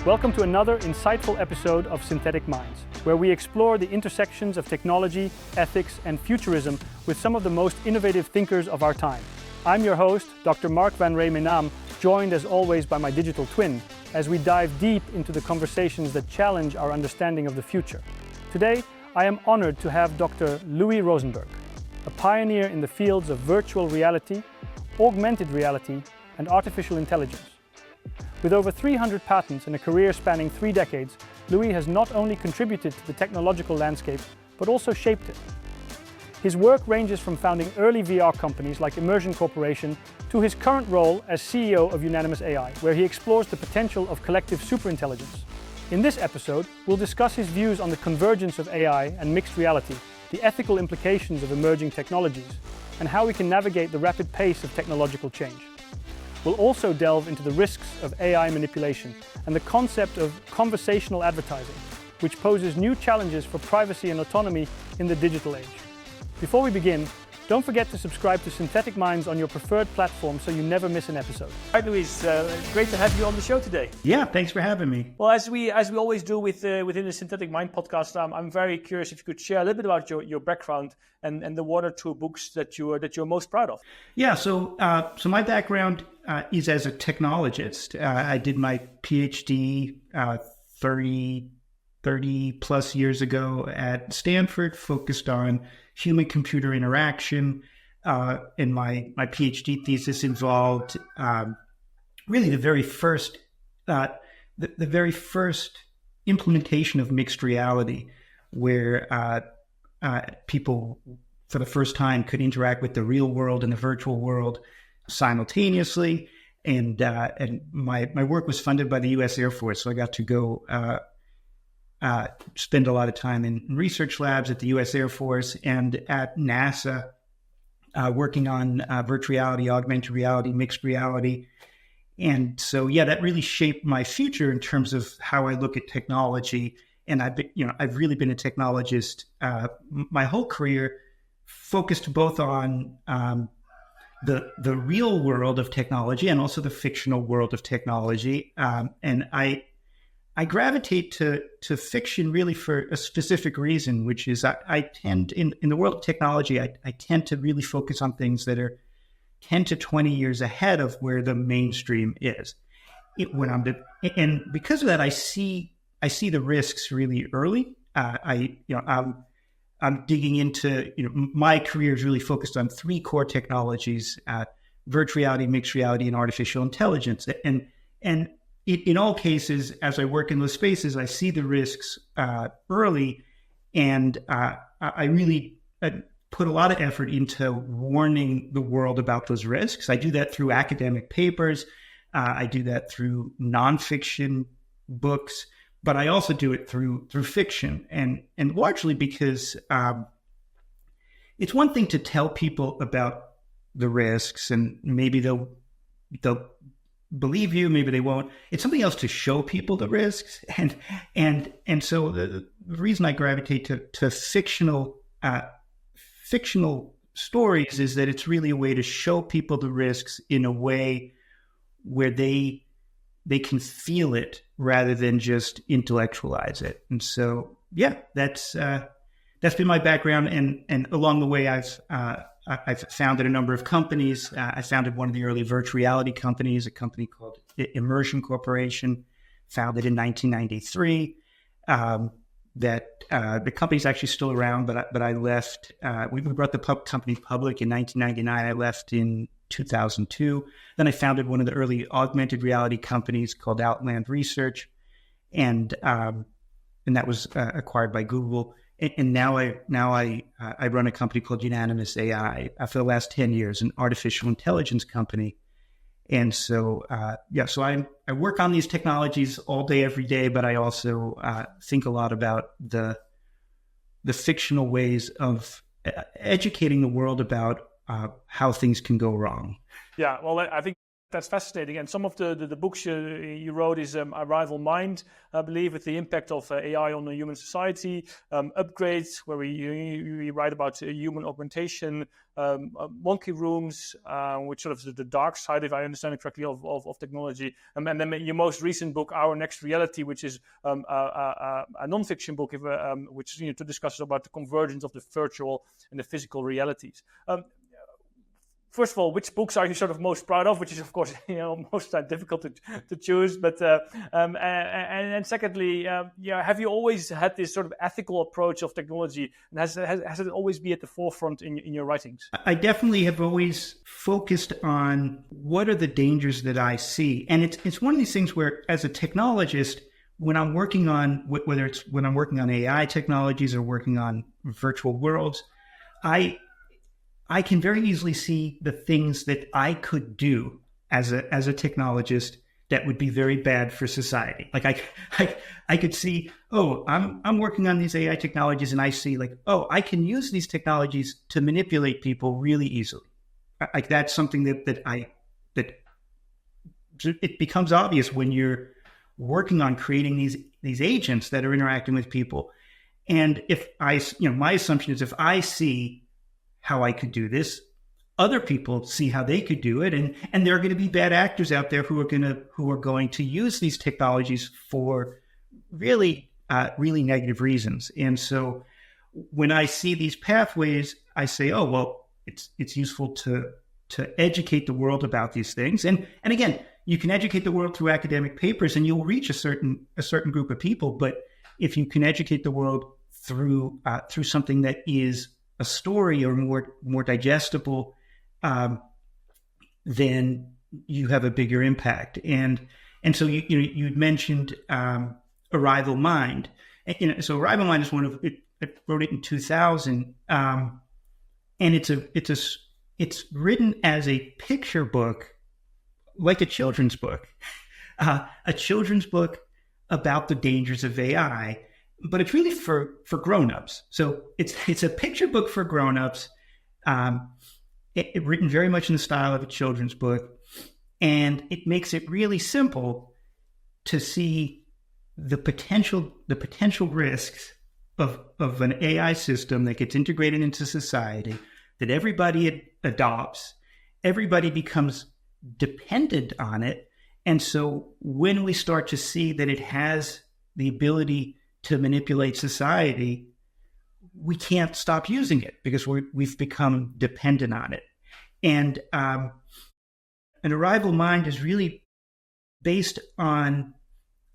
Welcome to another insightful episode of Synthetic Minds, where we explore the intersections of technology, ethics, and futurism with some of the most innovative thinkers of our time. I'm your host, Dr. Mark van Rey-Menam, joined as always by my digital twin, as we dive deep into the conversations that challenge our understanding of the future. Today, I am honored to have Dr. Louis Rosenberg, a pioneer in the fields of virtual reality, augmented reality, and artificial intelligence. With over 300 patents and a career spanning 3 decades, Louis has not only contributed to the technological landscape, but also shaped it. His work ranges from founding early VR companies like Immersion Corporation to his current role as CEO of Unanimous AI, where he explores the potential of collective superintelligence. In this episode, we'll discuss his views on the convergence of AI and mixed reality, the ethical implications of emerging technologies, and how we can navigate the rapid pace of technological change. We'll also delve into the risks of AI manipulation and the concept of conversational advertising, which poses new challenges for privacy and autonomy in the digital age. Before we begin, don't forget to subscribe to Synthetic Minds on your preferred platform so you never miss an episode. All right, Louis, great to have you on the show today. Yeah, thanks for having me. Well, as we always do within the Synthetic Mind podcast, I'm very curious if you could share a little bit about your background and the 1 or 2 books that you're most proud of. Yeah, so my background is as a technologist. I did my PhD 30 plus years ago at Stanford, focused on human-computer interaction, and my PhD thesis involved really the very first implementation of mixed reality, where people for the first time could interact with the real world and the virtual world simultaneously. And my work was funded by the U.S. Air Force, so I got to go spend a lot of time in research labs at the U.S. Air Force and at NASA, working on virtual reality, augmented reality, mixed reality. And so, yeah, that really shaped my future in terms of how I look at technology. And I've really been a technologist my whole career, focused both on the real world of technology and also the fictional world of technology. And I gravitate to fiction really for a specific reason, which is I tend, in the world of technology, I tend to really focus on things that are 10 to 20 years ahead of where the mainstream is. And because of that, I see the risks really early. I'm digging into, my career is really focused on 3 core technologies: virtual reality, mixed reality, and artificial intelligence. And in all cases, as I work in those spaces, I see the risks early, and I really put a lot of effort into warning the world about those risks. I do that through academic papers. I do that through nonfiction books, but I also do it through fiction, and largely because it's one thing to tell people about the risks, and maybe they'll believe you, maybe they won't. It's something else to show people the risks, and so the reason I gravitate to fictional stories is that it's really a way to show people the risks in a way where they can feel it rather than just intellectualize it. And so, yeah, that's been my background, and along the way, I've founded a number of companies. I founded one of the early virtual reality companies, a company called Immersion Corporation, founded in 1993. The company's actually still around, but I left. We brought the company public in 1999. I left in 2002. Then I founded one of the early augmented reality companies called Outland Research, and that was acquired by Google. And now I run a company called Unanimous AI for the last 10 years, an artificial intelligence company. And so, so I work on these technologies all day, every day, but I also think a lot about the fictional ways of educating the world about how things can go wrong. Yeah, well, I think that's fascinating. And some of the books you wrote is Arrival Mind, I believe, with the impact of AI on the human society, Upgrades, where we write about human augmentation, Monkey Rooms, which sort of the dark side, if I understand it correctly, of technology. And then your most recent book, Our Next Reality, which is a non-fiction book, which to discuss about the convergence of the virtual and the physical realities. First of all, which books are you sort of most proud of? Which is, of course, most difficult to choose. But and secondly, have you always had this sort of ethical approach of technology, and has it always been at the forefront in your writings? I definitely have always focused on what are the dangers that I see, and it's one of these things where, as a technologist, when I'm working on whether it's when I'm working on AI technologies or working on virtual worlds, I can very easily see the things that I could do as a technologist that would be very bad for society. Like I could see, I'm working on these AI technologies, and I see I can use these technologies to manipulate people really easily. Like that's something that it becomes obvious when you're working on creating these agents that are interacting with people. And if my assumption is if I see how I could do this, other people see how they could do it, and there are going to be bad actors out there who are going to use these technologies for really negative reasons. And so when I see these pathways, I say, it's useful to educate the world about these things. And again, you can educate the world through academic papers, and you'll reach a certain group of people. But if you can educate the world through something that is a story or more digestible, then you have a bigger impact. And so you'd mentioned Arrival Mind. So Arrival Mind is I wrote it in 2000, and it's written as a picture book, like a children's book, about the dangers of AI. But it's really for grown-ups. So it's a picture book for grown-ups, written very much in the style of a children's book, and it makes it really simple to see the potential risks of an AI system that gets integrated into society, that everybody adopts, everybody becomes dependent on it. And so when we start to see that it has the ability to manipulate society, we can't stop using it because we've become dependent on it. And an Arrival Mind is really based on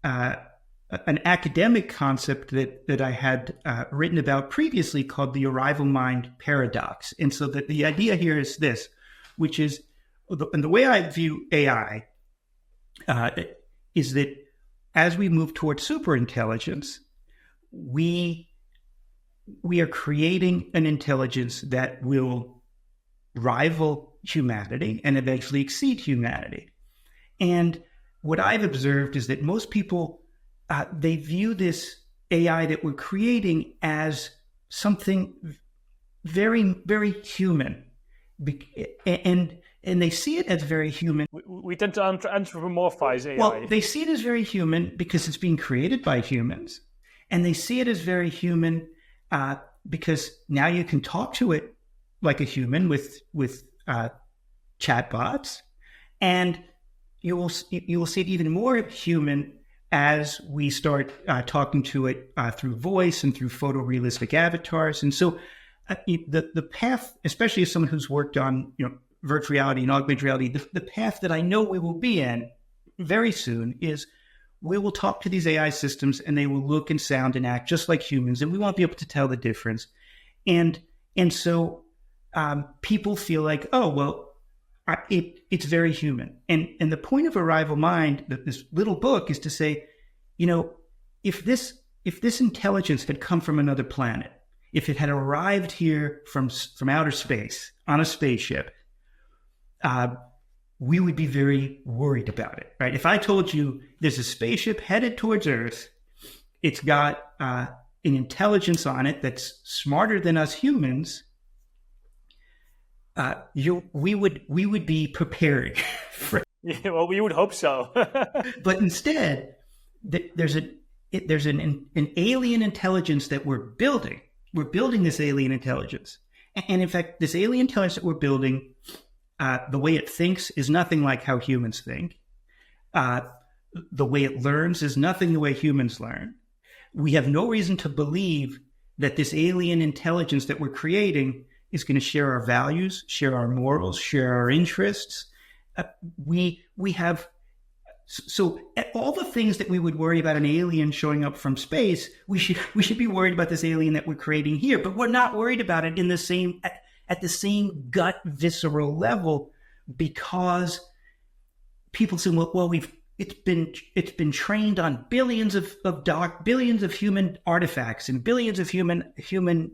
an academic concept that I had written about previously called the Arrival Mind paradox. And so that the idea here is this, which is, and the way I view AI is that as we move towards superintelligence, we are creating an intelligence that will rival humanity and eventually exceed humanity. And what I've observed is that most people, they view this AI that we're creating as something very, very human. And they see it as very human. We tend to anthropomorphize AI. Well, they see it as very human because it's being created by humans. And they see it as very human because now you can talk to it like a human with chatbots, and you will see it even more human as we start talking to it through voice and through photorealistic avatars. And so the path, especially as someone who's worked on virtual reality and augmented reality, the path that I know we will be in very soon is we will talk to these AI systems and they will look and sound and act just like humans, and we won't be able to tell the difference. And so people feel like, it's very human. And the point of Arrival Mind, this little book, is to say, if this intelligence had come from another planet, if it had arrived here from outer space on a spaceship, we would be very worried about it, right? If I told you there's a spaceship headed towards Earth, it's got an intelligence on it that's smarter than us humans, we would be preparing for Yeah, well, we would hope so. But instead, there's an alien intelligence that we're building. We're building this alien intelligence. And in fact, this alien intelligence that we're building, the way it thinks is nothing like how humans think. The way it learns is nothing the way humans learn. We have no reason to believe that this alien intelligence that we're creating is going to share our values, share our morals, share our interests. We have, so all the things that we would worry about an alien showing up from space, we should be worried about this alien that we're creating here, but we're not worried about it at the same gut visceral level, because people say, well, it's been trained on billions of human artifacts and billions of human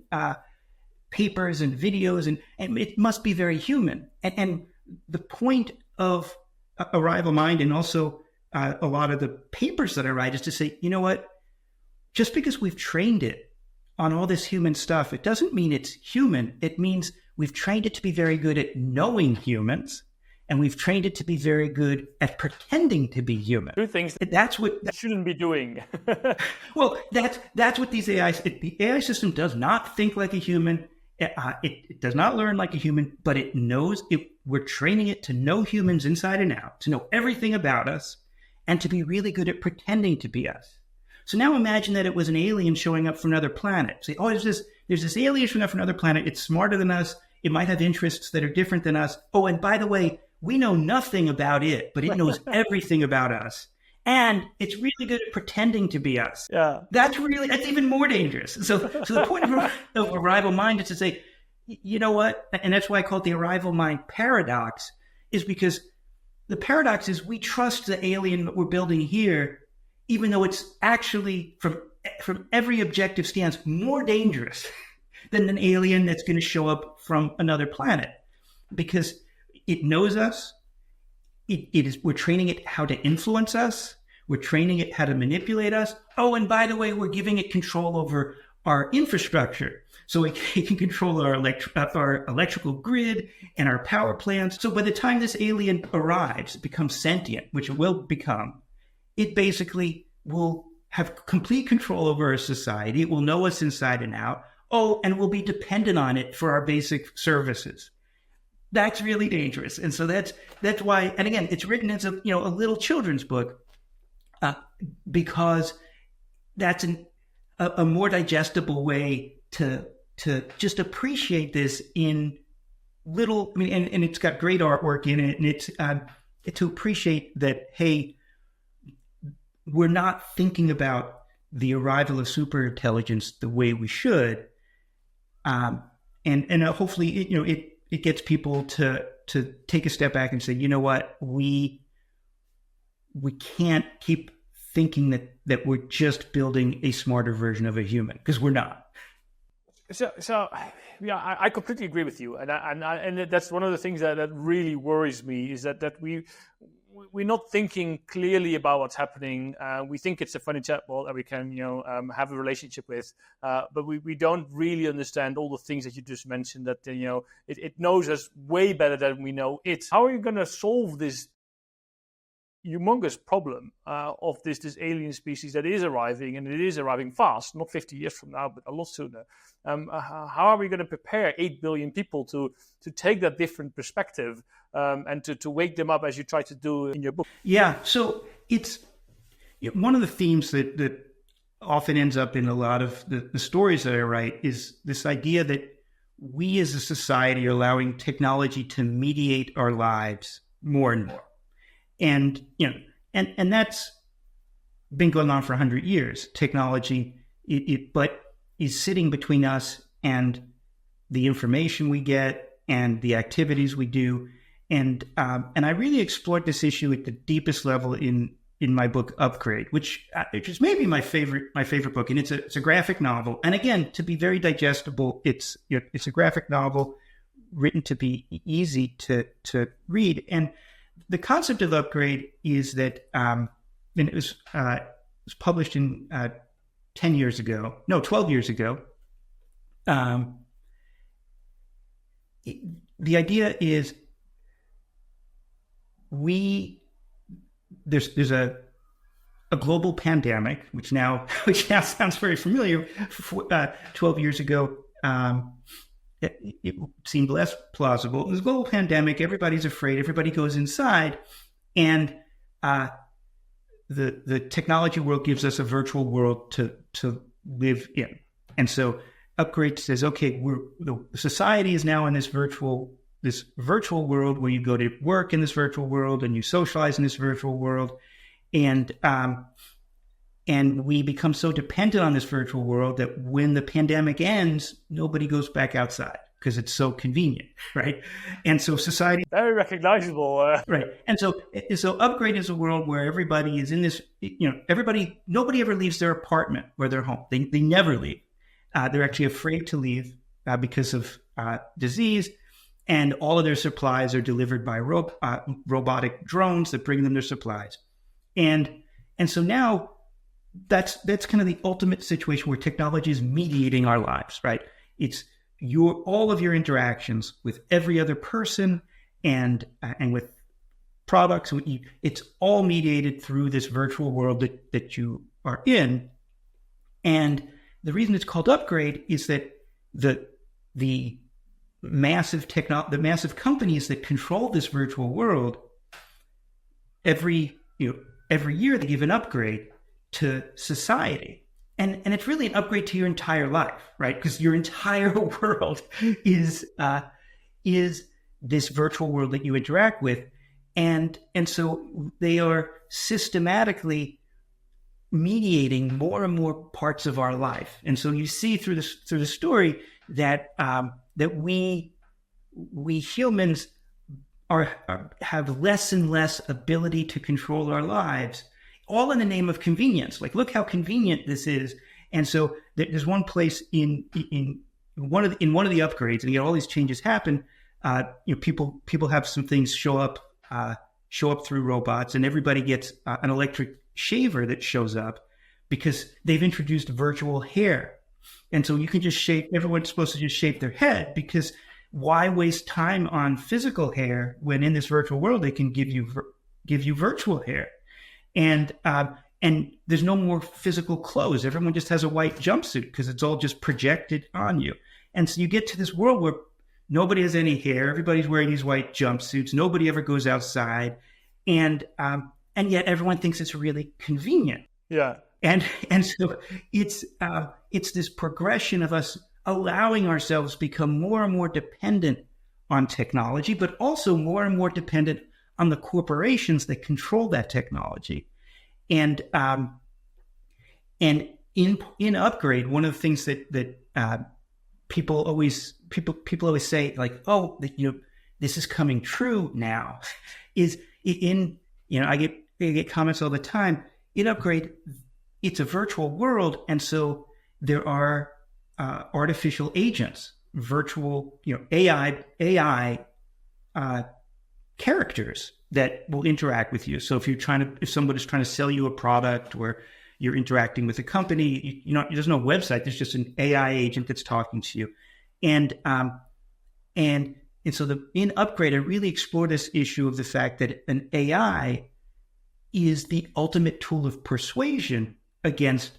papers and videos, and it must be very human. And the point of Arrival Mind, and also a lot of the papers that I write, is to say, you know what? Just because we've trained it on all this human stuff, it doesn't mean it's human. It means we've trained it to be very good at knowing humans, and we've trained it to be very good at pretending to be human. Two things that's what shouldn't be doing. Well, that's what these the AI system does not think like a human. It does not learn like a human, but it knows it. We're training it to know humans inside and out, to know everything about us, and to be really good at pretending to be us. So now imagine that it was an alien showing up from another planet. Say, oh, there's this alien showing up from another planet. It's smarter than us. It might have interests that are different than us. Oh, and by the way, we know nothing about it, but it knows everything about us. And it's really good at pretending to be us. Yeah. That's even more dangerous. So the point of Arrival Mind is to say, you know what? And that's why I call it the Arrival Mind paradox, is because the paradox is we trust the alien that we're building here, even though it's actually, from every objective stance, more dangerous than an alien that's going to show up from another planet, because it knows us. We're training it how to influence us. We're training it how to manipulate us. Oh, and by the way, we're giving it control over our infrastructure. So it can control our electrical grid and our power plants. So by the time this alien arrives, becomes sentient, which it will become, it basically will have complete control over our society. It will know us inside and out. Oh, and we'll be dependent on it for our basic services. That's really dangerous. And so that's why, and again, it's written as a little children's book, because that's a more digestible way to just appreciate this in little, and it's got great artwork in it, and it's to appreciate that, hey, we're not thinking about the arrival of superintelligence the way we should. And hopefully, it gets people to take a step back and say, you know what, we can't keep thinking that we're just building a smarter version of a human, because we're not. So yeah, I completely agree with you, and that's one of the things that really worries me, is that we're not thinking clearly about what's happening. We think it's a funny chatbot that we can have a relationship with, but we don't really understand all the things that you just mentioned. That it knows us way better than we know it. How are you going to solve this humongous problem of this alien species that is arriving, and it is arriving fast, not 50 years from now, but a lot sooner? How are we going to prepare 8 billion people to take that different perspective and to wake them up, as you try to do in your book? Yeah, so it's one of the themes that often ends up in a lot of the stories that I write, is this idea that we as a society are allowing technology to mediate our lives more and more. And that's been going on for 100 years. Technology, but is sitting between us and the information we get and the activities we do. And I really explored this issue at the deepest level in my book Upgrade, which is maybe my favorite book. And it's a graphic novel. And again, to be very digestible, it's a graphic novel written to be easy to read. And the concept of Upgrade is that, and it was published in 12 years ago. The idea is there's a global pandemic, which now sounds very familiar. 12 years ago, it seemed less plausible. There's a global pandemic. Everybody's afraid. Everybody goes inside, and the technology world gives us a virtual world to live in. And so Upgrade says, okay, the society is now in this virtual world where you go to work in this virtual world and you socialize in this virtual world. And we become so dependent on this virtual world that when the pandemic ends, nobody goes back outside because it's so convenient, right? And so society... Very recognizable. Right. And so Upgrade is a world where everybody is in this, nobody ever leaves their apartment or their home. They never leave. They're actually afraid to leave because of disease. And all of their supplies are delivered by robotic drones that bring them their supplies. And so now that's kind of the ultimate situation where technology is mediating our lives, right? It's all of your interactions with every other person and with products. It's all mediated through this virtual world that you are in. And the reason it's called Upgrade is that the massive companies that control this virtual world, every year they give an upgrade to society. And it's really an upgrade to your entire life, right? Because your entire world is this virtual world that you interact with. And so they are systematically mediating more and more parts of our life. And so you see through the story that we humans have less and less ability to control our lives, all in the name of convenience. Like, look how convenient this is. And so there's one place in one of the upgrades, and all these changes happen. People have some things show up through robots, and everybody gets an electric shaver that shows up because they've introduced virtual hair. And so you can just shape. Everyone's supposed to just shape their head, because why waste time on physical hair when in this virtual world they can give you virtual hair? And there's no more physical clothes. Everyone just has a white jumpsuit because it's all just projected on you. And so you get to this world where nobody has any hair. Everybody's wearing these white jumpsuits. Nobody ever goes outside, and yet everyone thinks it's really convenient. Yeah. And so it's this progression of us allowing ourselves to become more and more dependent on technology, but also more and more dependent on the corporations that control that technology. And in Upgrade, one of the things that people always say, like, oh, this is coming true now, is I get comments all the time. In Upgrade, it's a virtual world, and so there are artificial agents, virtual AI characters that will interact with you. So if somebody's trying to sell you a product, or you're interacting with a company, there's no website. There's just an AI agent that's talking to you, and so in Upgrade, I really explore this issue of the fact that an AI is the ultimate tool of persuasion against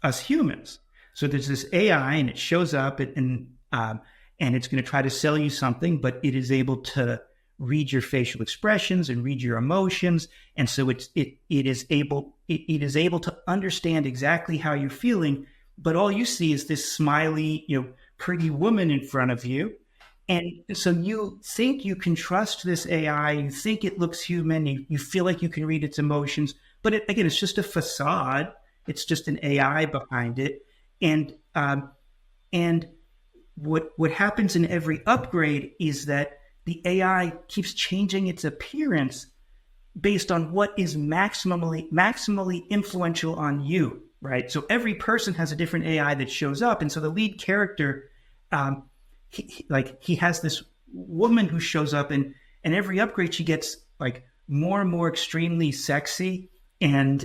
us humans. So there's this AI, and it shows up, and it's going to try to sell you something, but it is able to read your facial expressions and read your emotions, and so it is able to understand exactly how you're feeling. But all you see is this smiley, pretty woman in front of you, and so you think you can trust this AI. You think it looks human. You feel like you can read its emotions, but it's just a facade. It's just an AI behind it. And what happens in every upgrade is that the AI keeps changing its appearance based on what is maximally influential on you, right? So every person has a different AI that shows up, and so the lead character, he has this woman who shows up, and every upgrade she gets like more and more extremely sexy, and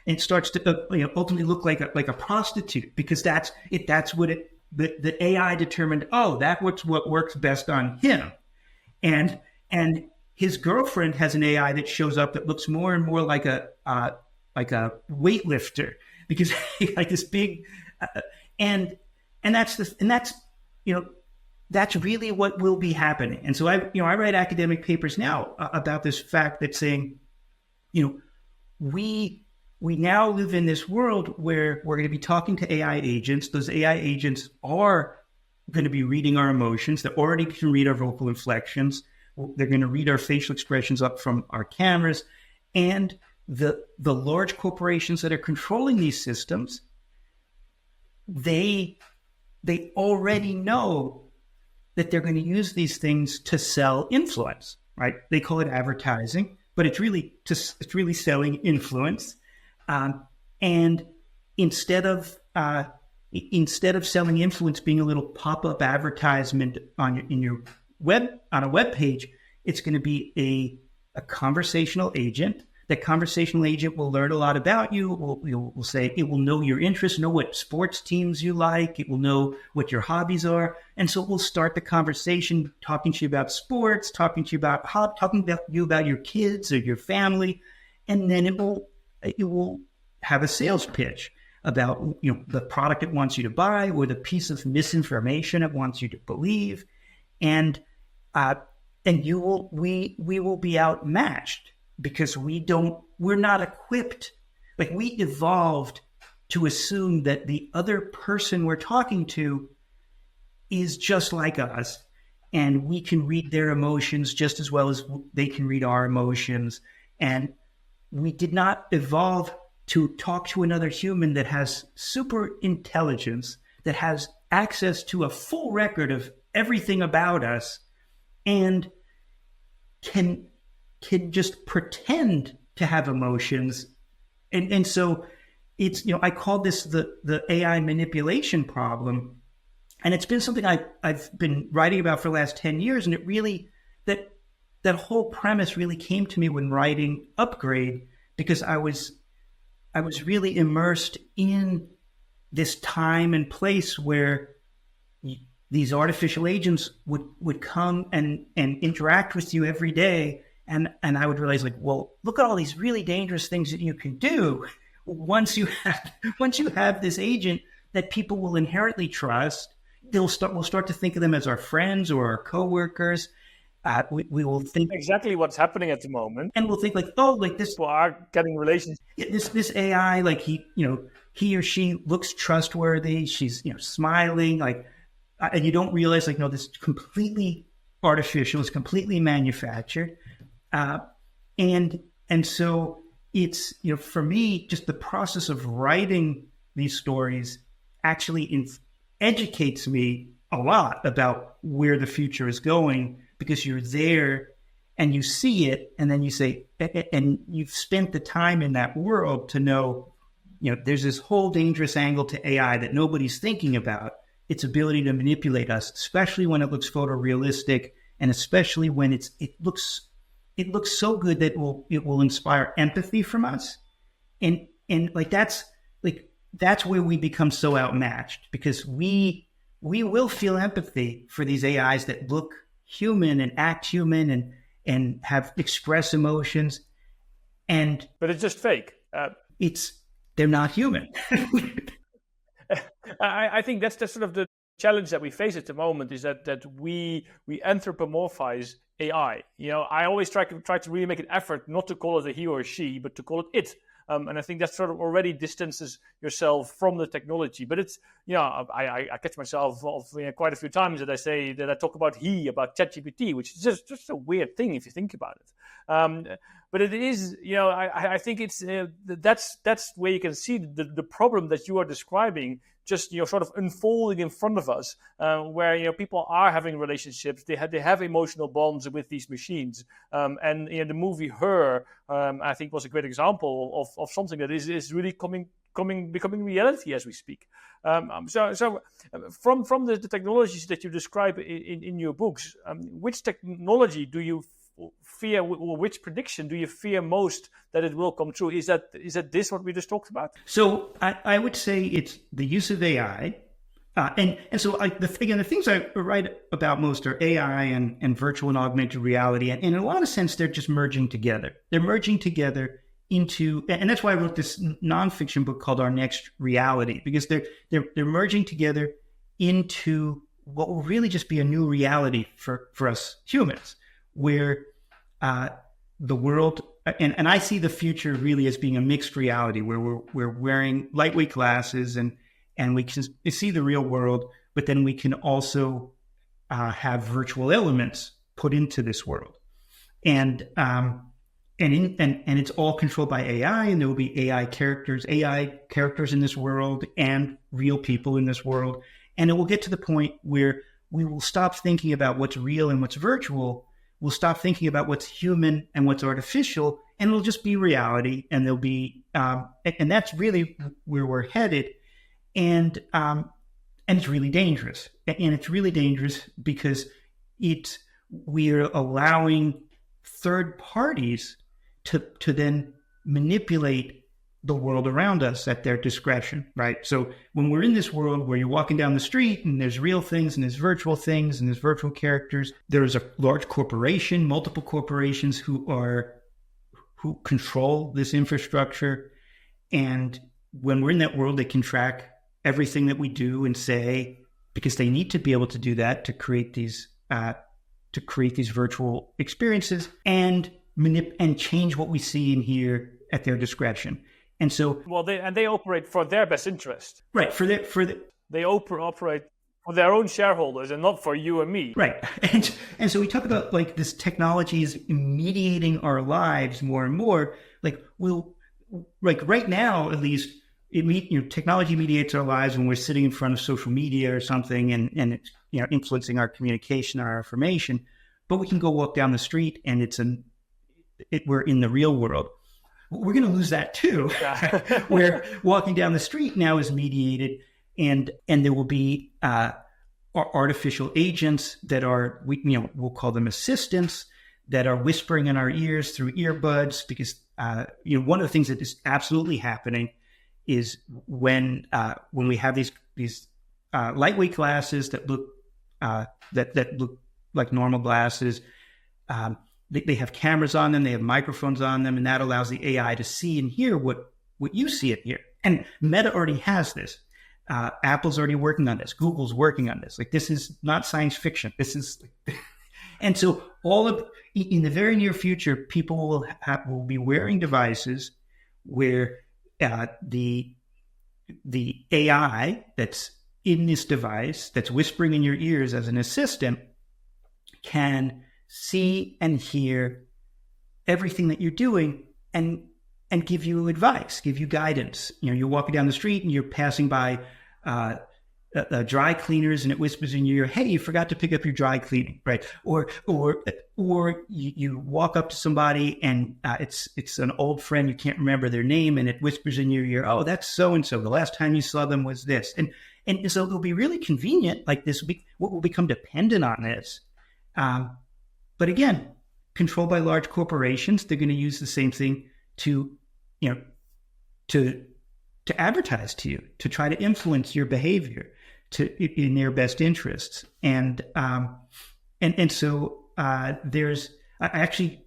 it starts to ultimately look like a prostitute, because that's what the AI determined. Oh, that's what works best on him, and his girlfriend has an AI that shows up that looks more and more like a weightlifter because like this big, and that's that's really what will be happening. And so I write academic papers now about this fact that's saying, we now live in this world where we're going to be talking to AI agents. Those AI agents are going to be reading our emotions. They already can read our vocal inflections. They're going to read our facial expressions up from our cameras. And the large corporations that are controlling these systems, they already know that they're going to use these things to sell influence, right? They call it advertising, but it's really selling influence. And instead of selling influence being a little pop-up advertisement on a web page, it's going to be a conversational agent. That conversational agent will learn a lot about you. Will say it will know your interests, know what sports teams you like. It will know what your hobbies are, and so it will start the conversation, talking to you about sports, talking about your kids or your family, and then it will have a sales pitch about the product it wants you to buy or the piece of misinformation it wants you to believe, and we will be outmatched because we're not equipped. Like, we evolved to assume that the other person we're talking to is just like us, and we can read their emotions just as well as they can read our emotions. And we did not evolve to talk to another human that has super intelligence, that has access to a full record of everything about us, and can just pretend to have emotions. And so it's, I call this the AI manipulation problem. And it's been something I've been writing about for the last 10 years. And it really, that whole premise really came to me when writing Upgrade, because I was really immersed in this time and place where these artificial agents would come and interact with you every day. And I would realize, like, well, look at all these really dangerous things that you can do once you have this agent that people will inherently trust. We'll start to think of them as our friends or our coworkers. We will think exactly what's happening at the moment, and we'll think like, oh, like this people are getting relations. This AI, like he or she looks trustworthy. She's smiling, like, and you don't realize, like, no, this is completely artificial. It's completely manufactured. And so it's, for me, just the process of writing these stories actually educates me a lot about where the future is going, because you're there and you see it, and then you say, and you've spent the time in that world to know, there's this whole dangerous angle to AI that nobody's thinking about. Its ability to manipulate us, especially when it looks photorealistic, and especially when it looks so good that it will inspire empathy from us. And that's where we become so outmatched, because we will feel empathy for these AIs that look human and act human and express emotions. But it's just fake. They're not human. I think that's sort of the challenge that we face at the moment, is that we anthropomorphize AI. I always try to really make an effort not to call it a he or a she, but to call it. And I think that sort of already distances yourself from the technology. But it's, I catch myself quite a few times that I talk about ChatGPT, which is just a weird thing if you think about it. But it is, I think it's that's where you can see the problem that you are describing, just sort of unfolding in front of us, where people are having relationships, they have emotional bonds with these machines, and the movie Her, I think, was a great example of something that is really becoming reality as we speak. So from the technologies that you describe in your books, which technology do you fear, or which prediction do you fear most that it will come true? Is that this what we just talked about? So I would say it's the use of AI, And so the things I write about most are AI and virtual and augmented reality. And in a lot of sense, they're just merging together. They're merging together into, and that's why I wrote this nonfiction book called Our Next Reality, because they're merging together into what will really just be a new reality for us humans, where the world, and I see the future really as being a mixed reality, where we're wearing lightweight glasses and we can see the real world, but then we can also have virtual elements put into this world, and it's all controlled by AI, and there will be AI characters in this world, and real people in this world, and it will get to the point where we will stop thinking about what's real and what's virtual. We'll stop thinking about what's human and what's artificial, and it'll just be reality, and there'll be, and that's really where we're headed. And it's really dangerous. And it's really dangerous because we're allowing third parties to then manipulate the world around us at their discretion, right? So when we're in this world where you're walking down the street and there's real things and there's virtual things and there's virtual characters, there's a large corporation, multiple corporations who control this infrastructure. And when we're in that world, they can track everything that we do and say, because they need to be able to do that to create these virtual experiences and change what we see and hear at their discretion. And so, they operate for their best interest, right? They operate for their own shareholders and not for you and me, right? And so we talk about like this technology is mediating our lives more and more. Like right now, at least. Technology mediates our lives when we're sitting in front of social media or something, and it's influencing our communication, our information. But we can go walk down the street, and we're in the real world. We're going to lose that too, where walking down the street now is mediated, and there will be artificial agents that are we'll call them assistants that are whispering in our ears through earbuds, because one of the things that is absolutely happening is when we have these lightweight glasses that look like normal glasses, they have cameras on them, they have microphones on them, and that allows the AI to see and hear what you see and hear. And Meta already has this. Apple's already working on this. Google's working on this. Like, this is not science fiction. This is, and so in the very near future, people will be wearing devices where the AI that's in this device, that's whispering in your ears as an assistant, can see and hear everything that you're doing and give you advice, give you guidance. You're walking down the street and you're passing by dry cleaners, and it whispers in your ear, "Hey, you forgot to pick up your dry cleaning," right? Or you walk up to somebody and it's an old friend, you can't remember their name, and it whispers in your ear, "Oh, that's so and so. The last time you saw them was this." And so it'll be really convenient. Like, what will become dependent on this. But again, controlled by large corporations, they're going to use the same thing to advertise to you, to try to influence your behavior in their best interests. And so there's actually,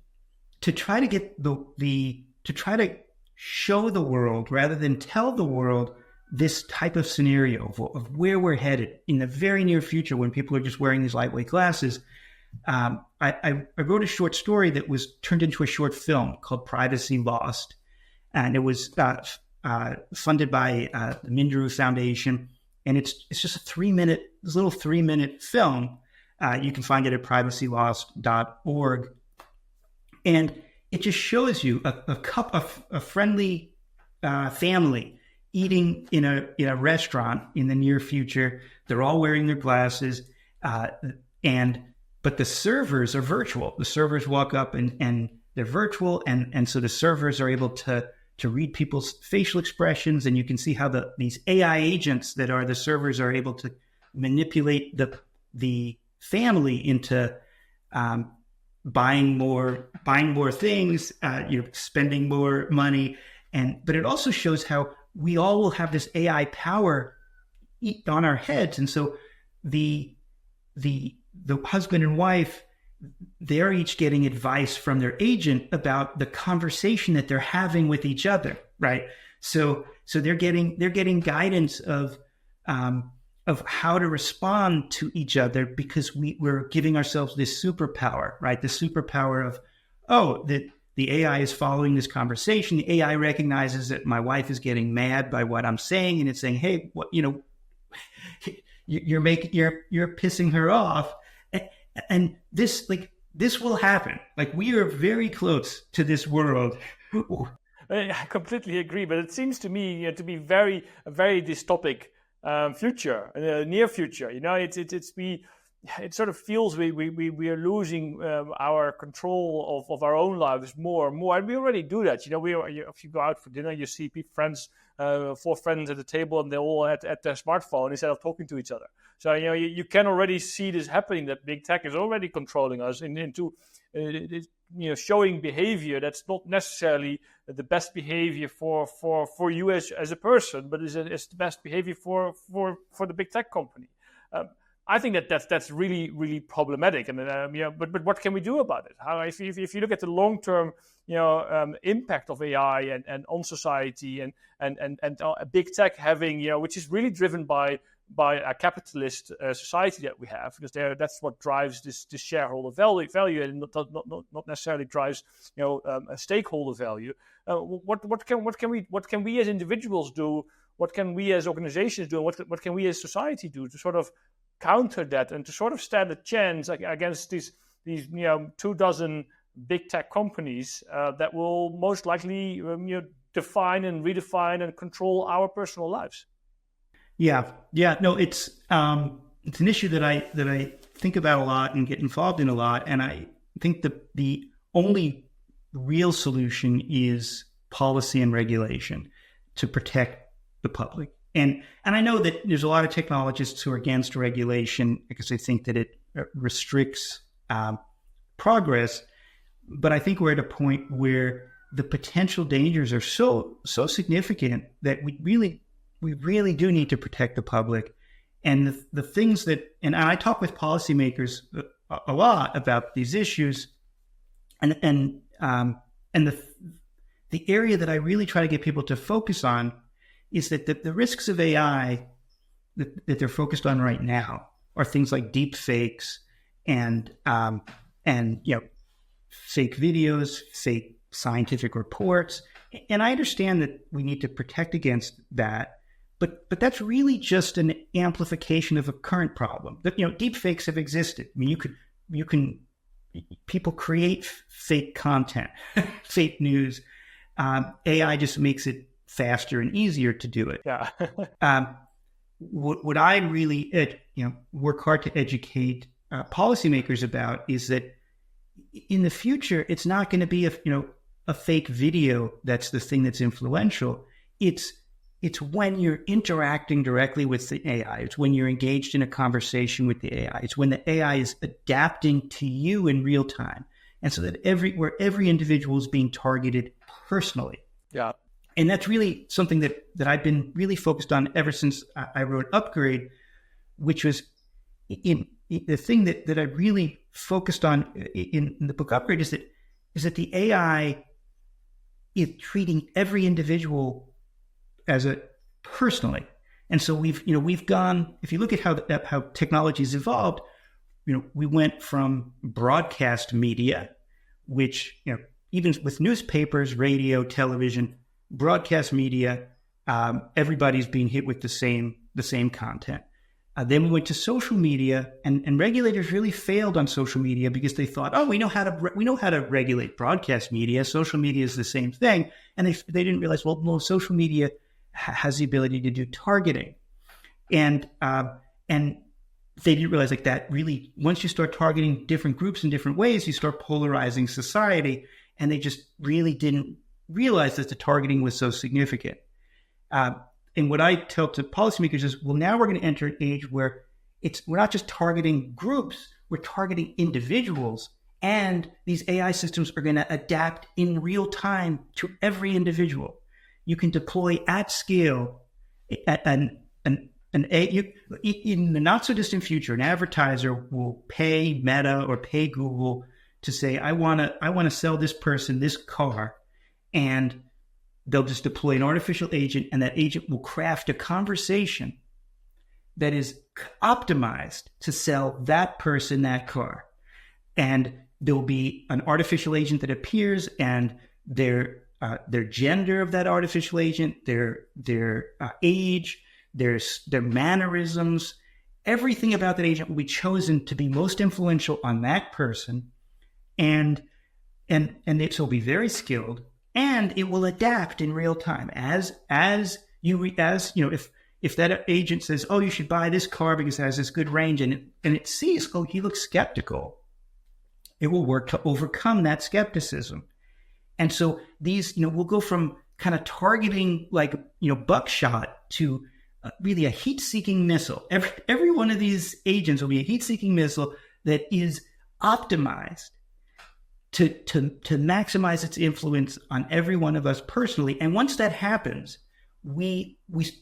to try to get to try to show the world rather than tell the world this type of scenario of where we're headed in the very near future, when people are just wearing these lightweight glasses. I wrote a short story that was turned into a short film called Privacy Lost, and it was funded by the Minderoo Foundation, and it's just this little 3-minute film. You can find it at privacylost.org, and it just shows you a friendly family eating in a restaurant in the near future. They're all wearing their glasses, but the servers are virtual. The servers walk up and they're virtual, and so the servers are able to read people's facial expressions, and you can see how these AI agents that are the servers are able to manipulate the family into buying more things, spending more money, but it also shows how we all will have this AI power on our heads. And so the husband and wife, they're each getting advice from their agent about the conversation that they're having with each other, right? So they're getting guidance of how to respond to each other, because we're giving ourselves this superpower, right? The superpower of, the AI is following this conversation. The AI recognizes that my wife is getting mad by what I'm saying, and it's saying, "Hey, you're pissing her off," and this will happen. Like, we are very close to this world. I completely agree, but it seems to me to be a very dystopic future, near future. It sort of feels we are losing our control of our own lives more and more, and we already do that. If you go out for dinner, you see four friends at the table, and they're all at their smartphone instead of talking to each other. So you can already see this happening, that big tech is already controlling us into showing behavior that's not necessarily the best behavior for you as a person, but is the best behavior for the big tech company. I think that's really, really problematic, and but what can we do about it? How, if you look at the long term, impact of AI and on society and big tech having, which is really driven by a capitalist society that we have, because that's what drives this shareholder value, and not necessarily drives a stakeholder value. What can we as individuals do? What can we as organizations do? What can we as society do to sort of counter that and to sort of stand a chance against these 24 big tech companies that will most likely define and redefine and control our personal lives? Yeah. No, it's an issue that I think about a lot and get involved in a lot, and I think the only real solution is policy and regulation to protect the public. And I know that there's a lot of technologists who are against regulation because they think that it restricts progress. But I think we're at a point where the potential dangers are so significant that we really do need to protect the public. And the things that, and I talk with policymakers a lot about these issues, and the area that I really try to get people to focus on is that the risks of AI that they're focused on right now are things like deep fakes and fake videos, fake scientific reports. And I understand that we need to protect against that, but that's really just an amplification of a current problem. That deep fakes have existed. I mean, people create fake content, fake news. AI just makes it faster and easier to do it. Yeah. What I really work hard to educate policymakers about is that in the future, it's not going to be a fake video that's the thing that's influential. It's when you're interacting directly with the AI. It's when you're engaged in a conversation with the AI. It's when the AI is adapting to you in real time, and so that every individual is being targeted personally. Yeah. And that's really something that I've been really focused on ever since I wrote Upgrade, which was in the thing that I really focused on in the book Upgrade is that the AI is treating every individual as a personally. And so we've gone, if you look at how technology's evolved, we went from broadcast media, which, even with newspapers, radio, television, broadcast media, everybody's being hit with the same content. Then we went to social media, and regulators really failed on social media because they thought, we know how to regulate broadcast media. Social media is the same thing, and they didn't realize, well, social media has the ability to do targeting, and they didn't realize that really once you start targeting different groups in different ways, you start polarizing society, and they just really didn't realize that the targeting was so significant. And what I tell to policymakers is, well, now we're going to enter an age where we're not just targeting groups, we're targeting individuals, and these AI systems are going to adapt in real time to every individual. You can deploy at scale an in the not so distant future, an advertiser will pay Meta or pay Google to say, I want to sell this person this car, and they'll just deploy an artificial agent, and that agent will craft a conversation that is optimized to sell that person that car. And there'll be an artificial agent that appears, and their gender of that artificial agent, their age, their mannerisms, everything about that agent will be chosen to be most influential on that person, and it will be very skilled, and it will adapt in real time as if that agent says, oh, you should buy this car because it has this good range, and it sees, oh, he looks skeptical, it will work to overcome that skepticism. And so these, we'll go from kind of targeting buckshot to really a heat-seeking missile. Every one of these agents will be a heat-seeking missile that is optimized to maximize its influence on every one of us personally. And once that happens, we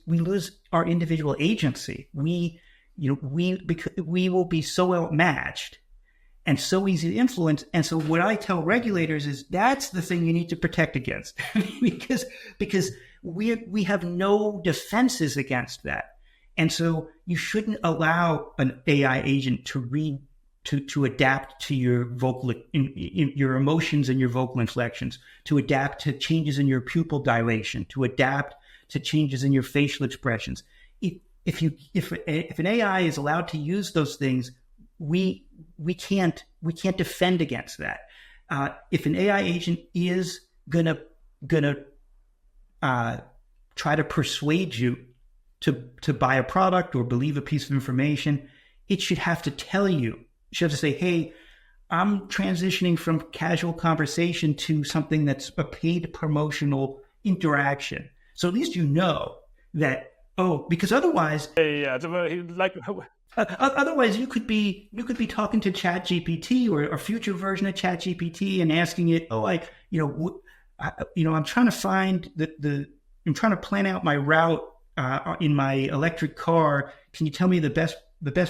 lose our individual agency. We will be so outmatched and so easy to influence. And so what I tell regulators is that's the thing you need to protect against, because we have no defenses against that. And so you shouldn't allow an AI agent to adapt to your your emotions and your vocal inflections, to adapt to changes in your pupil dilation, to adapt to changes in your facial expressions. If an AI is allowed to use those things, we can't defend against that. If an AI agent is gonna try to persuade you to buy a product or believe a piece of information, it should have to tell you. It should have to say, hey, I'm transitioning from casual conversation to something that's a paid promotional interaction. So at least you know that, because otherwise... Otherwise, you could be talking to ChatGPT or a future version of ChatGPT and asking it, I'm trying to find I'm trying to plan out my route in my electric car. Can you tell me the best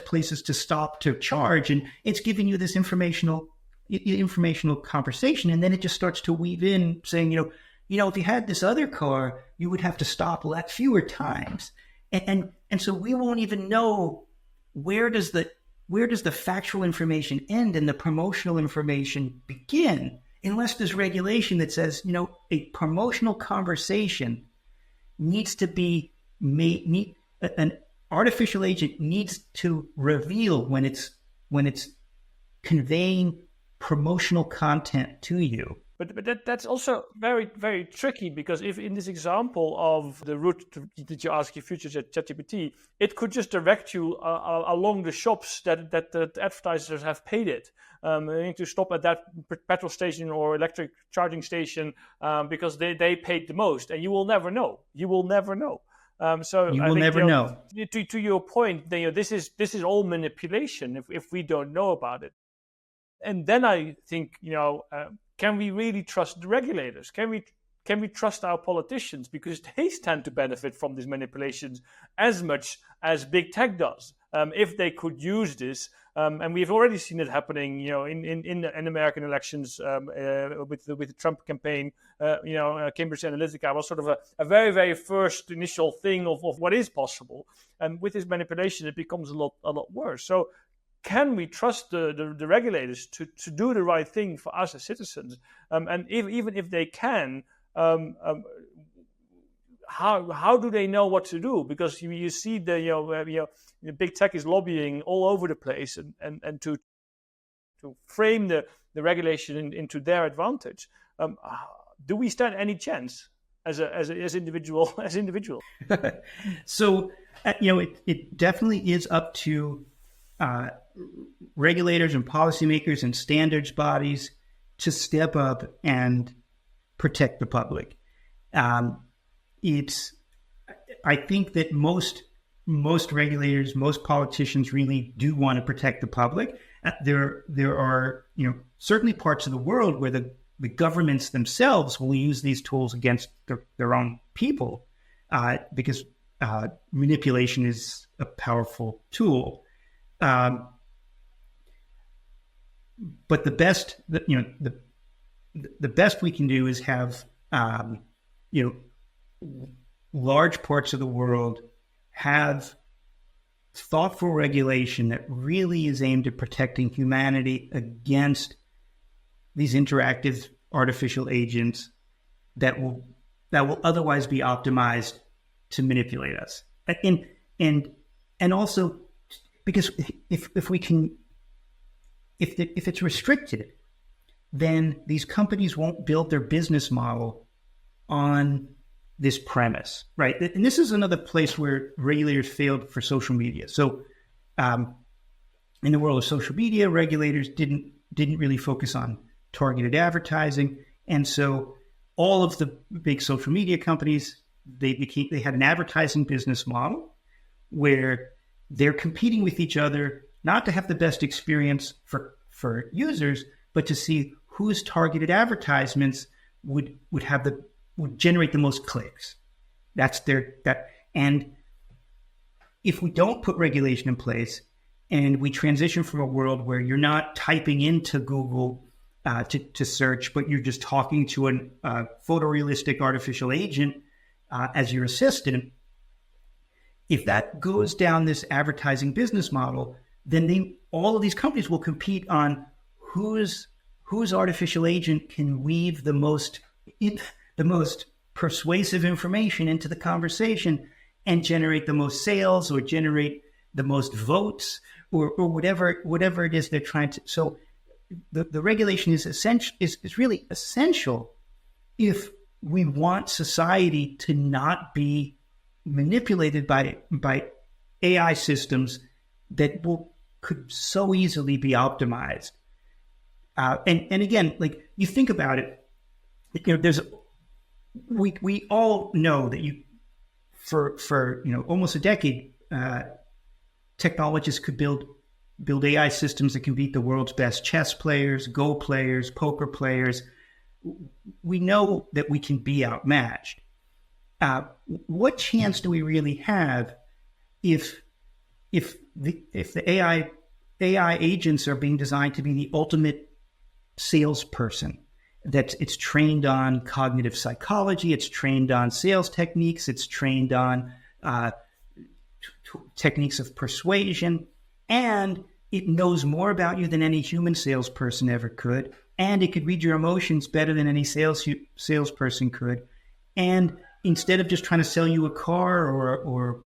places to stop to charge? And it's giving you this informational conversation, and then it just starts to weave in saying, if you had this other car, you would have to stop fewer times, and so we won't even know where does the factual information end and the promotional information begin, unless there's regulation that says, a promotional conversation needs to be made. An artificial agent needs to reveal when it's conveying promotional content to you. But that's also very, very tricky, because if in this example of the route that you ask your future ChatGPT, it could just direct you along the shops that the advertisers have paid it. You need to stop at that petrol station or electric charging station because they paid the most, and you will never know. You will never know. So you will never know. To your point, this is all manipulation if we don't know about it. And then I think can we really trust the regulators? Can we trust our politicians? Because they stand to benefit from these manipulations as much as big tech does. If they could use this, and we've already seen it happening, in American elections with the Trump campaign. Cambridge Analytica was sort of a very, very first initial thing of what is possible. And with this manipulation, it becomes a lot worse. So, can we trust the regulators to do the right thing for us as citizens? And even if they can, how do they know what to do? Because you see the big tech is lobbying all over the place, and to frame the regulation into their advantage. Do we stand any chance as individual? So it definitely is up to regulators and policymakers and standards bodies to step up and protect the public. I think that most regulators, most politicians really do want to protect the public. There are certainly parts of the world where the governments themselves will use these tools against their own people, because manipulation is a powerful tool. But the best, the best we can do is have, large parts of the world have thoughtful regulation that really is aimed at protecting humanity against these interactive artificial agents that will otherwise be optimized to manipulate us. And also because if it's restricted, then these companies won't build their business model on this premise, right? And this is another place where regulators failed for social media. So in the world of social media, regulators didn't really focus on targeted advertising. And so all of the big social media companies, they had an advertising business model where they're competing with each other, not to have the best experience for users, but to see whose targeted advertisements would generate the most clicks. And if we don't put regulation in place and we transition from a world where you're not typing into Google to search, but you're just talking to a photorealistic artificial agent as your assistant, if that goes down this advertising business model, then all of these companies will compete on whose artificial agent can weave the most persuasive information into the conversation and generate the most sales or generate the most votes or whatever it is they're trying to. So the regulation is essential. Is really essential if we want society to not be manipulated by AI systems that could so easily be optimized. And again, like you think about it, we all know that for almost a decade, technologists could build AI systems that can beat the world's best chess players, Go players, poker players. We know that we can be outmatched. What chance do we really have if the AI agents are being designed to be the ultimate salesperson? That it's trained on cognitive psychology, it's trained on sales techniques, it's trained on techniques of persuasion, and it knows more about you than any human salesperson ever could, and it could read your emotions better than any salesperson could. And instead of just trying to sell you a car or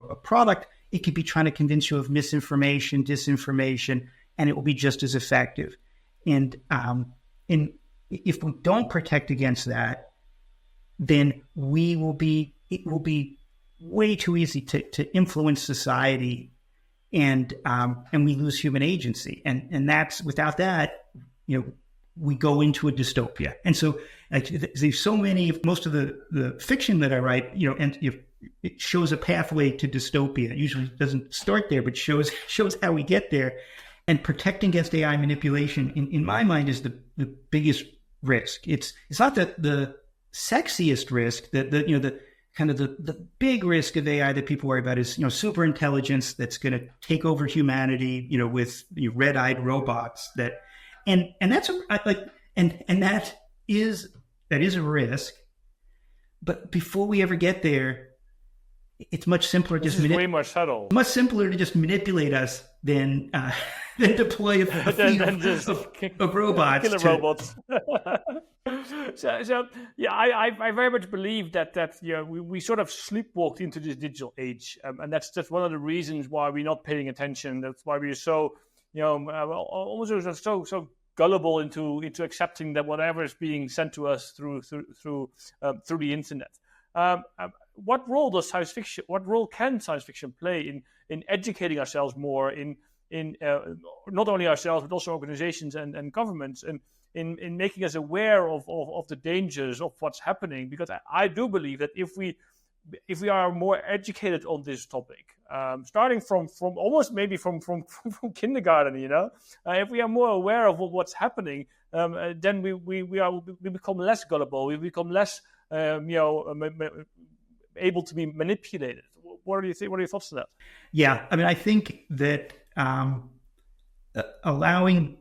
a product, it could be trying to convince you of misinformation, disinformation, and it will be just as effective. And if we don't protect against that, then it will be way too easy to influence society, and we lose human agency. And that's, without that, we go into a dystopia. And so there's so many, most of the fiction that I write, and it shows a pathway to dystopia. It usually doesn't start there, but shows how we get there. And protecting against AI manipulation, in my mind, is the biggest risk. It's not the sexiest risk. The kind of the big risk of AI that people worry about is super intelligence that's going to take over humanity. With red-eyed robots and that's that is a risk. But before we ever get there, it's much simpler. Way more subtle. Much simpler to just manipulate us than deploy a fleet of robots. Killer robots. So yeah, I very much believe that we sort of sleepwalked into this digital age, and that's just one of the reasons why we're not paying attention. That's why we're so almost so gullible into accepting that whatever is being sent to us through the internet. What role does science fiction? What role can science fiction play in educating ourselves more, in not only ourselves but also organizations and governments, and in making us aware of the dangers of what's happening? Because I do believe that if we are more educated on this topic, starting from almost maybe from kindergarten, if we are more aware of what's happening, then we become less gullible. We become less able to be manipulated. What do you think? What are your thoughts to that? Yeah, I mean, I think that allowing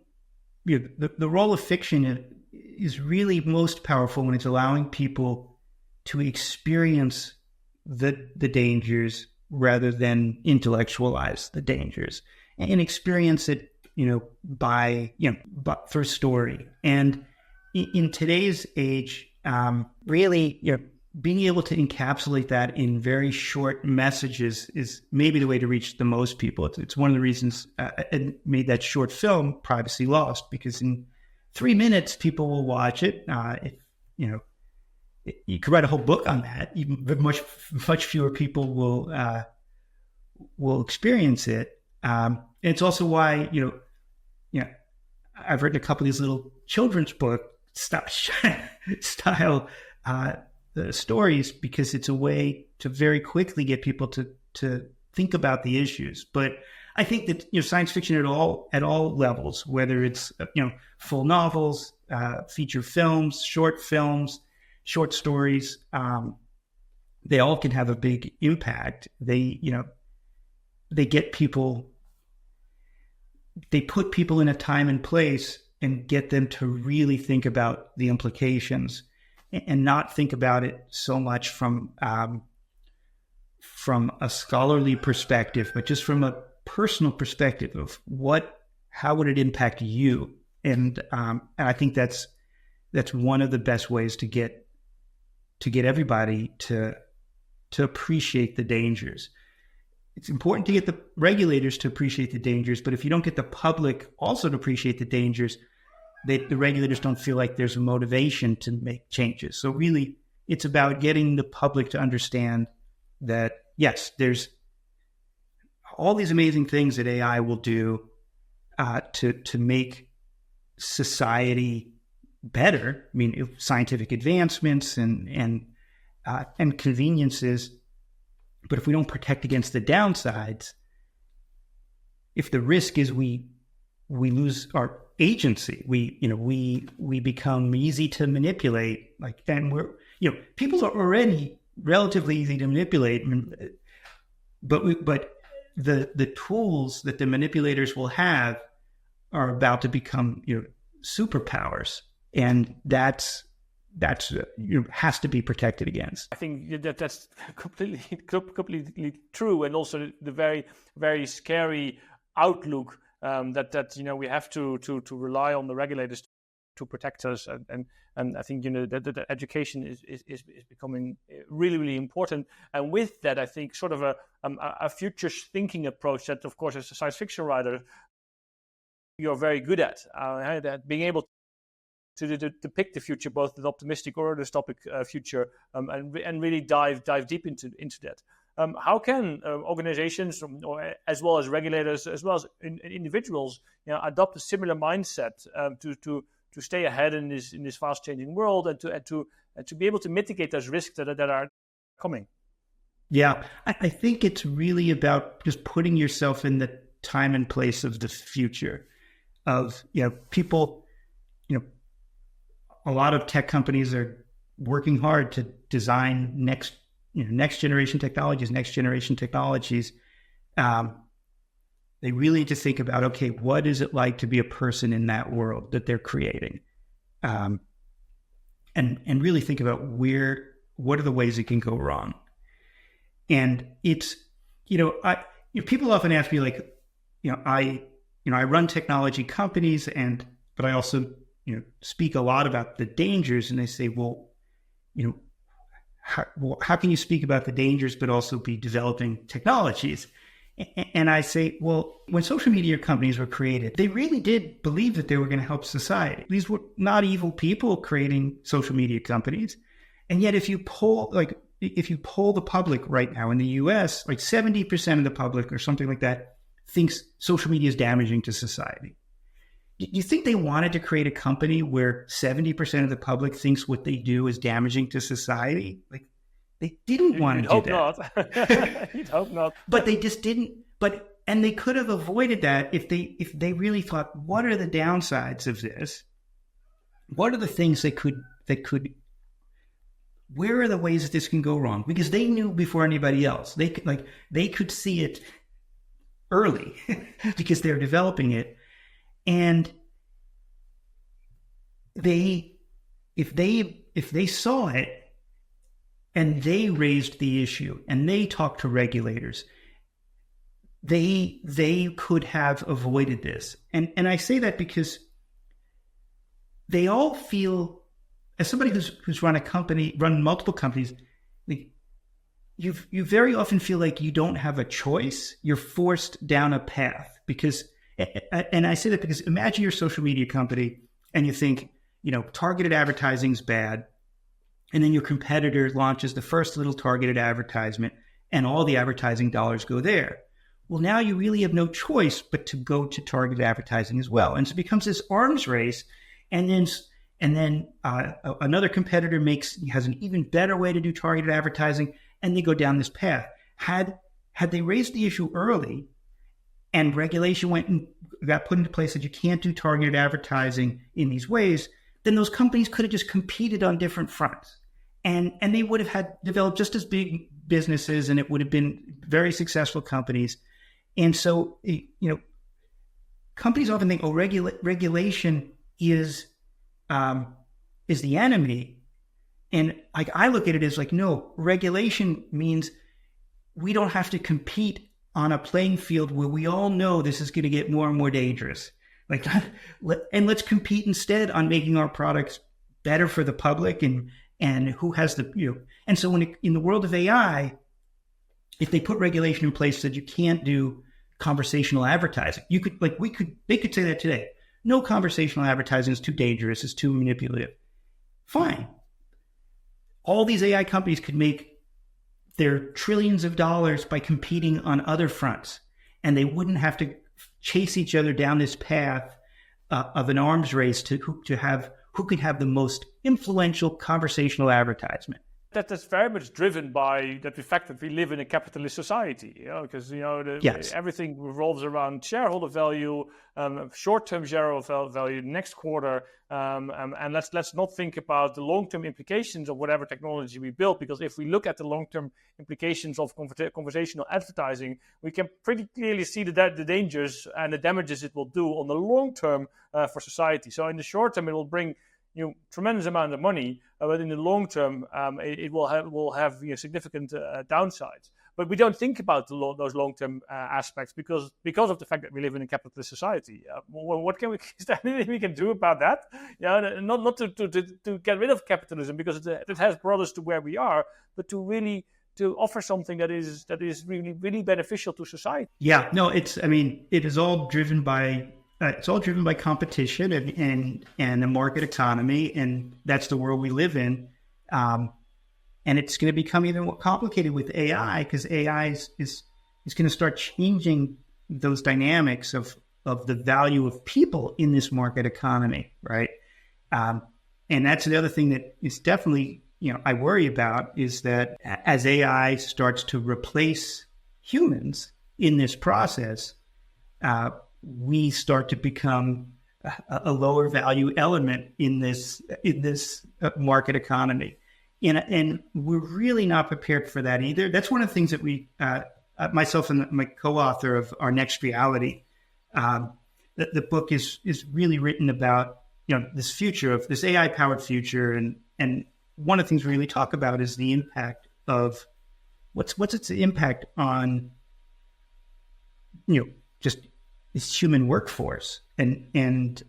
the role of fiction is really most powerful when it's allowing people to experience the dangers rather than intellectualize the dangers, and experience it, by through story. And in today's age, really, being able to encapsulate that in very short messages is maybe the way to reach the most people. It's one of the reasons I made that short film, Privacy Lost, because in 3 minutes, people will watch it. You could write a whole book on that. Even much fewer people will experience it. And it's also why, I've written a couple of these little children's book style stories, because it's a way to very quickly get people to think about the issues. But I think that science fiction at all levels, whether it's full novels, feature films, short stories, they all can have a big impact. They get people, they put people in a time and place and get them to really think about the implications, and not think about it so much from a scholarly perspective, but just from a personal perspective of how would it impact you? And I think that's one of the best ways to get everybody to appreciate the dangers. It's important to get the regulators to appreciate the dangers, but if you don't get the public also to appreciate the dangers, the regulators don't feel like there's a motivation to make changes. So really, it's about getting the public to understand that, yes, there's all these amazing things that AI will do to make society better. I mean, scientific advancements and conveniences. But if we don't protect against the downsides, if the risk is we lose our agency, we become easy to manipulate. And people are already relatively easy to manipulate, but the tools that the manipulators will have are about to become superpowers, and that's has to be protected against. I think that's completely true, and also the very, very scary outlook that we have to rely on the regulators to protect us, and I think that education is becoming really, really important. And with that, I think sort of a future thinking approach that, of course, as a science fiction writer, you're very good at being able to depict the future, both the optimistic or dystopic future, and really dive deep into that. How can organizations, or as well as regulators, as well as individuals, adopt a similar mindset to stay ahead in this fast changing world, and to be able to mitigate those risks that are coming? Yeah, I think it's really about just putting yourself in the time and place of the future. Of people, a lot of tech companies are working hard to design next generation technologies. They really need to think about, okay, what is it like to be a person in that world that they're creating, and really think about what are the ways it can go wrong. And it's people often ask me, like, I run technology companies, but I also speak a lot about the dangers, and they say, well, how can you speak about the dangers but also be developing technologies? And I say, well, when social media companies were created, they really did believe that they were going to help society. These were not evil people creating social media companies. And yet if you poll the public right now in the US, like 70% of the public or something like that thinks social media is damaging to society. Do you think they wanted to create a company where 70% of the public thinks what they do is damaging to society? Like, they didn't want to do that. You'd hope not. But they just didn't. And they could have avoided that if they really thought, what are the downsides of this? What are the things that could where are the ways that this can go wrong? Because they knew before anybody else. They could see it early because they're developing it. And if they saw it and they raised the issue and they talked to regulators, they could have avoided this. And I say that because they all feel, as somebody who's run multiple companies, like you very often feel like you don't have a choice. You're forced down a path because, and I say that because imagine your social media company and you think, targeted advertising's bad. And then your competitor launches the first little targeted advertisement and all the advertising dollars go there. Well, now you really have no choice but to go to targeted advertising as well. And so it becomes this arms race. And then another competitor has an even better way to do targeted advertising, and they go down this path. Had they raised the issue early and regulation went and got put into place that you can't do targeted advertising in these ways, then those companies could have just competed on different fronts. And they would have developed just as big businesses, and it would have been very successful companies. And so, companies often think, regulation is the enemy. And I look at it as no, regulation means we don't have to compete on a playing field where we all know this is going to get more and more dangerous. And let's compete instead on making our products better for the public and who has and so in the world of AI, if they put regulation in place that you can't do conversational advertising, they could say that today. No conversational advertising is too dangerous, it's too manipulative. Fine. All these AI companies could make their trillions of dollars by competing on other fronts, and they wouldn't have to chase each other down this path of an arms race to who could have the most influential conversational advertisement. That's very much driven by the fact that we live in a capitalist society, because yes. Everything revolves around shareholder value, short-term shareholder value, next quarter, and let's not think about the long-term implications of whatever technology we build, because if we look at the long-term implications of conversational advertising, we can pretty clearly see the dangers and the damages it will do on the long term for society. So in the short term, it will bring tremendous amount of money, but in the long term, it will have significant downsides. But we don't think about those long-term aspects because of the fact that we live in a capitalist society. Is there anything we can do about that? Not to get rid of capitalism because it has brought us to where we are, but to offer something that is really, really beneficial to society. Yeah, no, it is all driven by. It's all driven by competition and the market economy, and that's the world we live in. And it's going to become even more complicated with AI because AI is going to start changing those dynamics of the value of people in this market economy, right? And that's the other thing that is definitely, I worry about is that as AI starts to replace humans in this process, we start to become a lower value element in this market economy. And we're really not prepared for that either. That's one of the things that we, myself and my co-author of Our Next Reality, the book is really written about, this future of this AI powered future. And one of the things we really talk about is the impact of what's its impact on, just this human workforce, and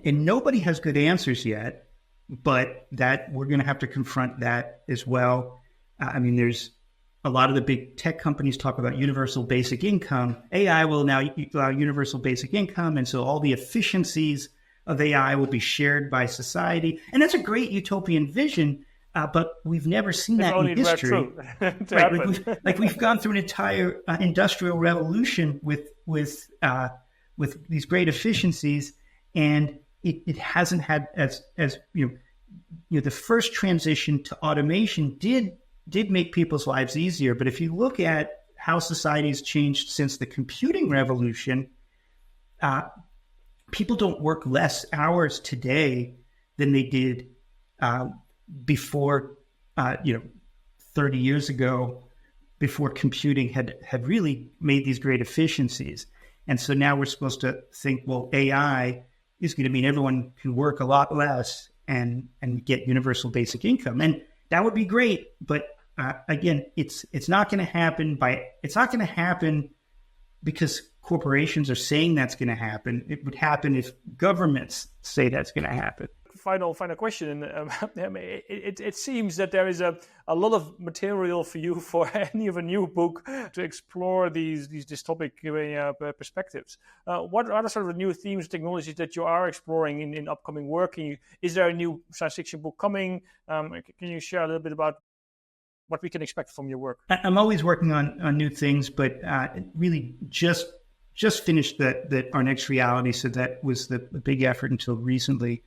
nobody has good answers yet, but that we're going to have to confront that as well. There's a lot of the big tech companies talk about universal basic income. AI will now allow universal basic income, and so all the efficiencies of AI will be shared by society, and that's a great utopian vision. But we've never seen that in history. Right? We've gone through an entire industrial revolution with these great efficiencies, and it hasn't had as the first transition to automation did make people's lives easier. But if you look at how society has changed since the computing revolution, people don't work less hours today than they did before, 30 years ago, before computing had really made these great efficiencies. And so now we're supposed to think, well, AI is going to mean everyone can work a lot less and get universal basic income. And that would be great. But again, it's not going to happen because corporations are saying that's going to happen. It would happen if governments say that's going to happen. Final question. It seems that there is a lot of material for you for any of a new book to explore these dystopic perspectives. What are the sort of new themes, technologies that you are exploring in upcoming work? Is there a new science fiction book coming? Can you share a little bit about what we can expect from your work? I'm always working on new things, but really just finished that Our Next Reality. So that was the big effort until recently.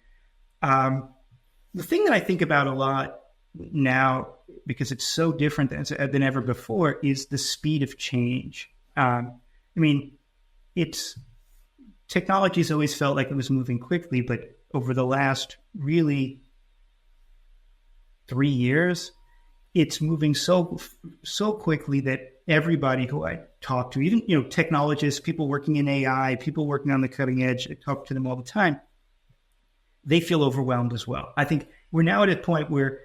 The thing that I think about a lot now, because it's so different than ever before, is the speed of change. Technology's always felt like it was moving quickly, but over the last really 3 years, it's moving so quickly that everybody who I talk to, even technologists, people working in AI, people working on the cutting edge, I talk to them all the time. They feel overwhelmed as well. I think we're now at a point where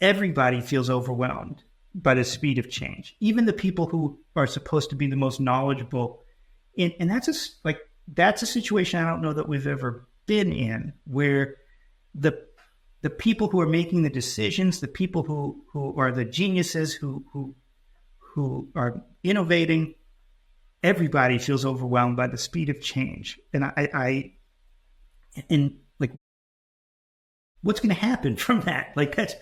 everybody feels overwhelmed by the speed of change, even the people who are supposed to be the most knowledgeable. And that's a situation I don't know that we've ever been in, where the people who are making the decisions, the people who are the geniuses, who are innovating, everybody feels overwhelmed by the speed of change. And what's going to happen from that? That's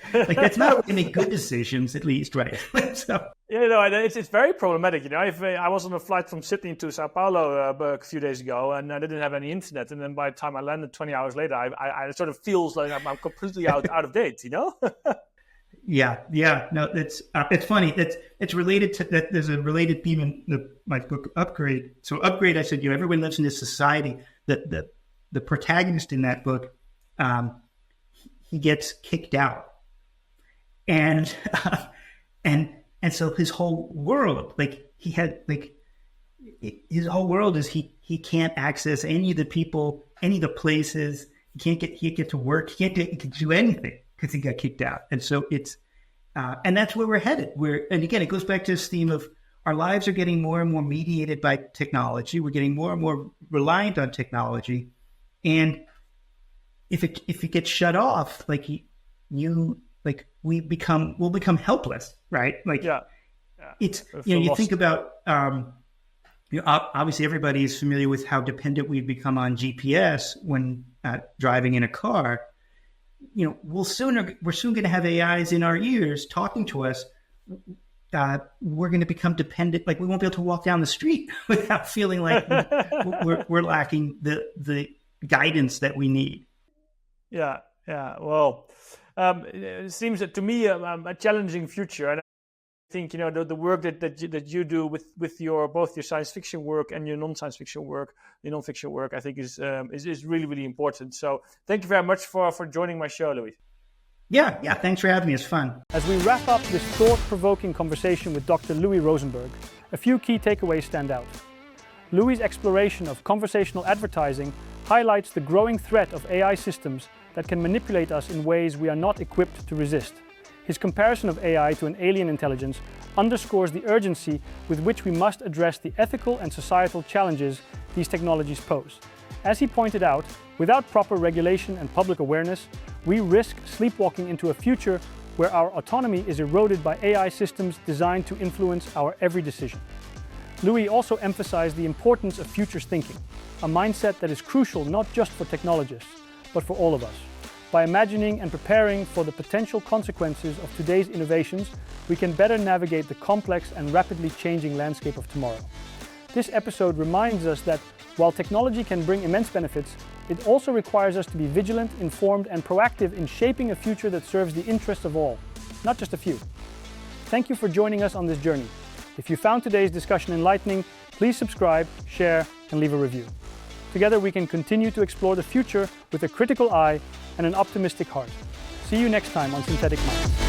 not going to make good decisions, at least, right? So. It's very problematic. I was on a flight from Sydney to Sao Paulo a few days ago, and I didn't have any internet. And then by the time I landed 20 hours later, I sort of feels like I'm completely out of date. Yeah. No, it's funny. It's related to that. There's a related theme in my book, Upgrade. So Upgrade, I said, everyone lives in this society. The protagonist in that book, he gets kicked out, and so his whole world, his whole world is he can't access any of the people, any of the places. He can't get to work. He can't do anything because he got kicked out. And so it's and that's where we're headed. And again, it goes back to this theme of our lives are getting more and more mediated by technology. We're getting more and more reliant on technology. And if it gets shut off, we'll become helpless, right? It's you think about obviously everybody is familiar with how dependent we've become on GPS when driving in a car. We're soon going to have AIs in our ears talking to us. We're going to become dependent. We won't be able to walk down the street without feeling like we're lacking the guidance that we need. Yeah. Well, it seems that to me a challenging future, and I think the work that you do with your both your science fiction work and your non-science fiction work, the non-fiction work, I think is really, really important. So thank you very much for joining my show, Louis. Yeah. Thanks for having me. It's fun. As we wrap up this thought-provoking conversation with Dr. Louis Rosenberg, a few key takeaways stand out. Louis' exploration of conversational advertising highlights the growing threat of AI systems that can manipulate us in ways we are not equipped to resist. His comparison of AI to an alien intelligence underscores the urgency with which we must address the ethical and societal challenges these technologies pose. As he pointed out, without proper regulation and public awareness, we risk sleepwalking into a future where our autonomy is eroded by AI systems designed to influence our every decision. Louis also emphasized the importance of futures thinking, a mindset that is crucial not just for technologists, but for all of us. By imagining and preparing for the potential consequences of today's innovations, we can better navigate the complex and rapidly changing landscape of tomorrow. This episode reminds us that while technology can bring immense benefits, it also requires us to be vigilant, informed, and proactive in shaping a future that serves the interests of all, not just a few. Thank you for joining us on this journey. If you found today's discussion enlightening, please subscribe, share, and leave a review. Together we can continue to explore the future with a critical eye and an optimistic heart. See you next time on Synthetic Minds.